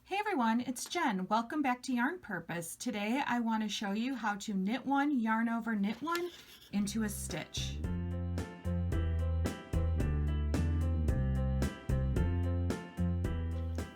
Hey everyone, it's Jen. Welcome back to Yarn Purpose. Today I want to show you how to knit one, yarn over, knit one into a stitch.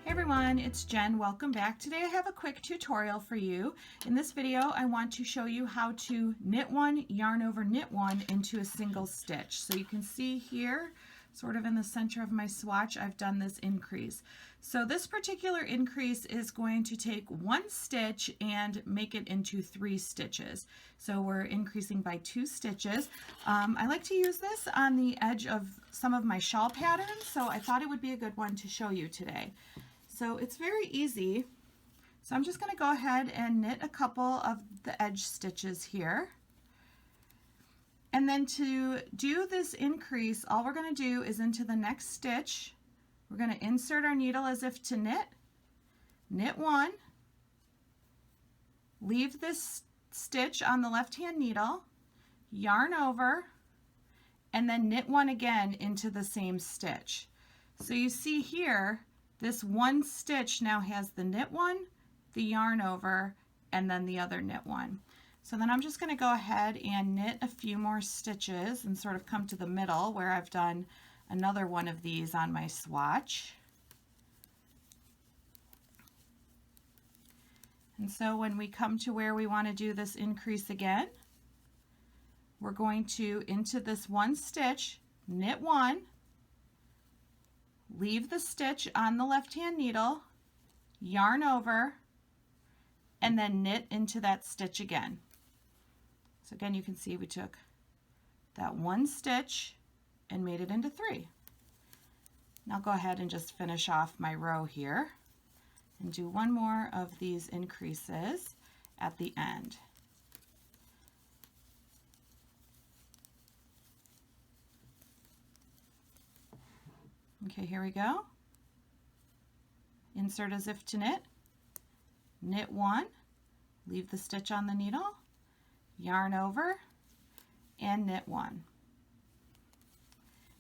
Hey everyone, it's Jen. Welcome back. Today I have a quick tutorial for you. In this video I want to show you how to knit one, yarn over, knit one into a single stitch. So you can see here, sort of in the center of my swatch, I've done this increase. So this particular increase is going to take one stitch and make it into 3 stitches. So we're increasing by 2 stitches. I like to use this on the edge of some of my shawl patterns, so I thought it would be a good one to show you today. So it's very easy. So I'm just going to go ahead and knit a couple of the edge stitches here. And then to do this increase, all we're going to do is into the next stitch, we're going to insert our needle as if to knit, knit one, leave this stitch on the left hand needle, yarn over, and then knit one again into the same stitch. So you see here, this one stitch now has the knit one, the yarn over, and then the other knit one. So then I'm just going to go ahead and knit a few more stitches and sort of come to the middle where I've done another one of these on my swatch. And so when we come to where we want to do this increase again, we're going to, into this one stitch, knit one, leave the stitch on the left hand needle, yarn over, and then knit into that stitch again. So again, you can see we took that one stitch and made it into 3. Now I'll go ahead and just finish off my row here and do one more of these increases at the end. Okay, here we go. Insert as if to knit, knit one, leave the stitch on the needle, yarn over, and knit one.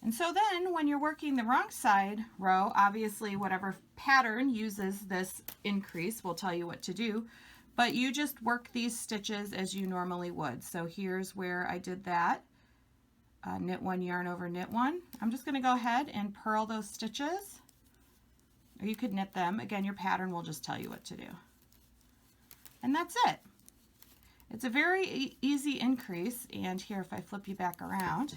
And so then when you're working the wrong side row, obviously whatever pattern uses this increase will tell you what to do, but you just work these stitches as you normally would. So here's where I did that. Knit one, yarn over, knit one. I'm just going to go ahead and purl those stitches, or you could knit them. Again, your pattern will just tell you what to do. And that's it. It's a very easy increase, and here if I flip you back around,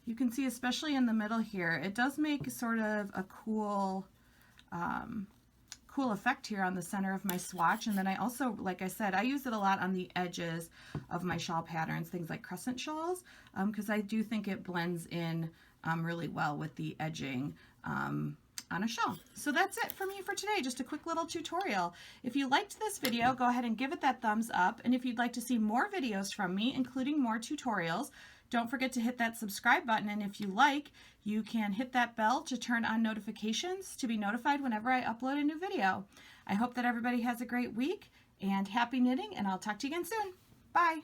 you can see especially in the middle here, it does make sort of a cool effect here on the center of my swatch. And then I also, like I said, I use it a lot on the edges of my shawl patterns, things like crescent shawls, because I do think it blends in really well with the edging on a shawl. So that's it for me for today, just a quick little tutorial. If you liked this video, go ahead and give it that thumbs up, and if you'd like to see more videos from me, including more tutorials, don't forget to hit that subscribe button, and if you like, you can hit that bell to turn on notifications to be notified whenever I upload a new video. I hope that everybody has a great week, and happy knitting, and I'll talk to you again soon. Bye!